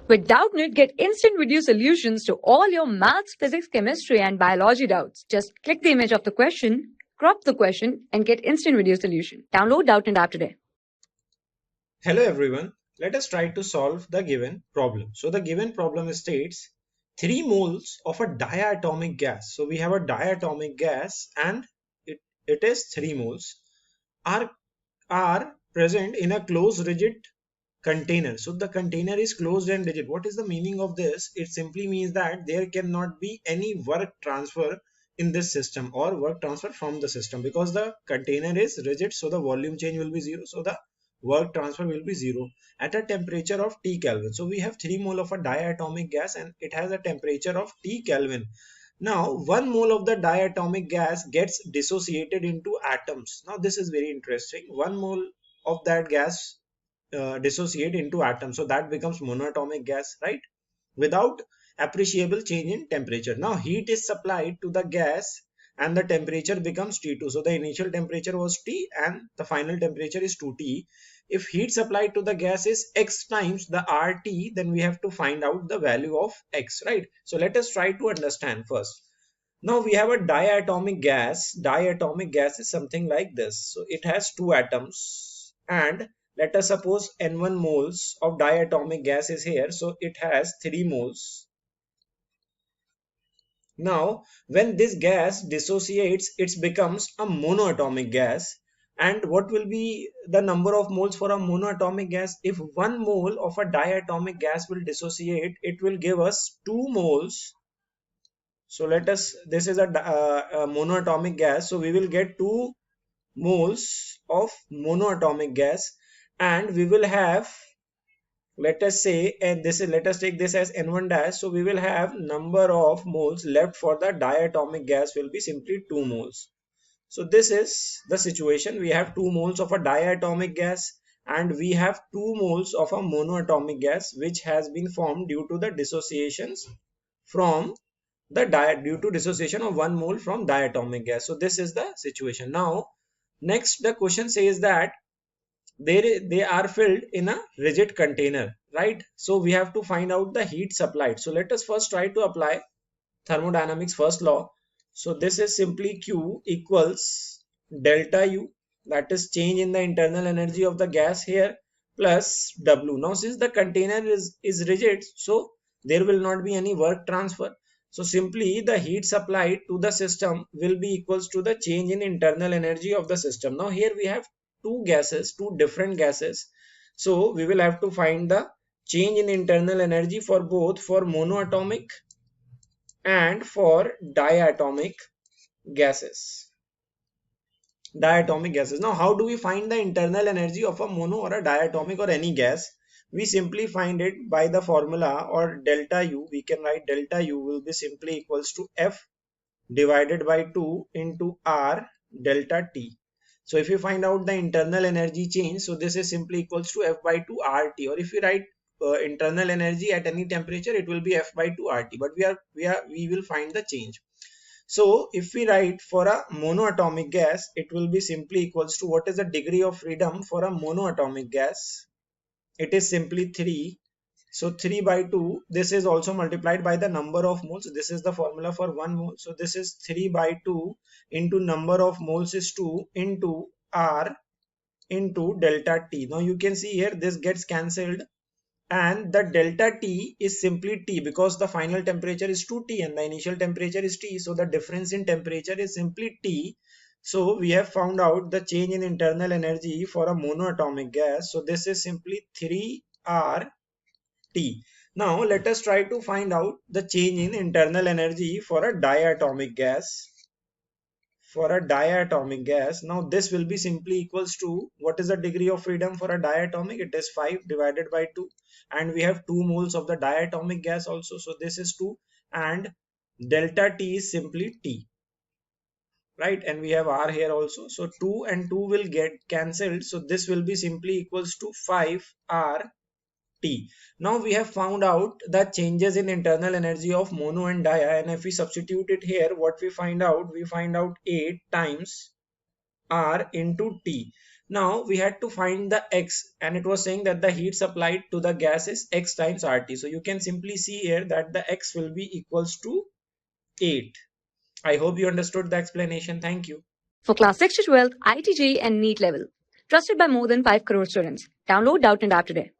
With Doubtnut, get instant video solutions to all your maths, physics, chemistry, and biology doubts. Just click the image of the question, crop the question, and get instant video solution. Download Doubtnut app today. Hello everyone, let us try to solve the given problem. So the given problem states 3 moles of a diatomic gas. So we have a diatomic gas and it is 3 moles are present in a closed rigid container. So the container is closed and rigid. What is the meaning of this? It simply means that there cannot be any work transfer in this system or work transfer from the system because the container is rigid, so the volume change will be zero, so the work transfer will be zero at a temperature of T Kelvin. So we have 3 mole of a diatomic gas and it has a temperature of T Kelvin. Now 1 mole of the diatomic gas gets dissociated into atoms. Now this is very interesting. 1 mole of that gas dissociate into atoms, so that becomes monatomic gas, right, without appreciable change in temperature. Now heat is supplied to the gas and the temperature becomes T2. So the initial temperature was T and the final temperature is 2T. If heat supplied to the gas is X times the RT, then we have to find out the value of X, right? So let us try to understand first. Now we have a diatomic gas. Diatomic gas is something like this. So it has 2 atoms and let us suppose N1 moles of diatomic gas is here. So it has 3 moles. Now when this gas dissociates, it becomes a monoatomic gas. And what will be the number of moles for a monoatomic gas? If 1 mole of a diatomic gas will dissociate, it will give us 2 moles. So let us, this is a monoatomic gas, so we will get 2 moles of monoatomic gas and we will have, let us say, and this is, let us take this as N1 dash, so we will have number of moles left for the diatomic gas will be simply 2 moles. So this is the situation. We have 2 moles of a diatomic gas and we have 2 moles of a monoatomic gas which has been formed due to the dissociations from due to dissociation of 1 mole from diatomic gas. So this is the situation. Now next the question says that they are filled in a rigid container, right? So we have to find out the heat supplied. So let us first try to apply thermodynamics first law. So this is simply Q equals delta U, that is change in the internal energy of the gas here, plus W. Now since the container is rigid, so there will not be any work transfer. So simply the heat supplied to the system will be equals to the change in internal energy of the system. Now here we have two different gases. So we will have to find the change in internal energy for both, for monoatomic and for diatomic gases. Now how do we find the internal energy of a mono or a diatomic or any gas? We simply find it by the formula or delta U. We can write delta U will be simply equals to F divided by 2 into R delta T. So if you find out the internal energy change, so this is simply equals to F by 2 RT, or if you write internal energy at any temperature, it will be F by 2 RT, but we will find the change. So if we write for a monoatomic gas, it will be simply equals to, what is the degree of freedom for a monoatomic gas? It is simply 3. So 3 by 2, this is also multiplied by the number of moles. This is the formula for 1 mole. So this is 3 by 2 into number of moles is 2 into R into delta T. Now you can see here this gets cancelled and the delta T is simply T because the final temperature is 2T and the initial temperature is T. So the difference in temperature is simply T. So we have found out the change in internal energy for a monoatomic gas. So this is simply 3R T. Now let us try to find out the change in internal energy for a diatomic gas. For a diatomic gas, now this will be simply equals to, what is the degree of freedom for a diatomic? It is 5 divided by 2 and we have 2 moles of the diatomic gas also. So this is 2 and delta T is simply T, right? And we have R here also. So 2 and 2 will get cancelled. So this will be simply equals to 5R T. Now we have found out the changes in internal energy of mono and dia, and if we substitute it here, what we find out? We find out 8 times R into T. Now we had to find the X, and it was saying that the heat supplied to the gas is X times RT. So you can simply see here that the X will be equals to 8. I hope you understood the explanation. Thank you. For class 6 to 12, IIT JEE and NEET level. Trusted by more than 5 crore students. Download Doubtnut app today.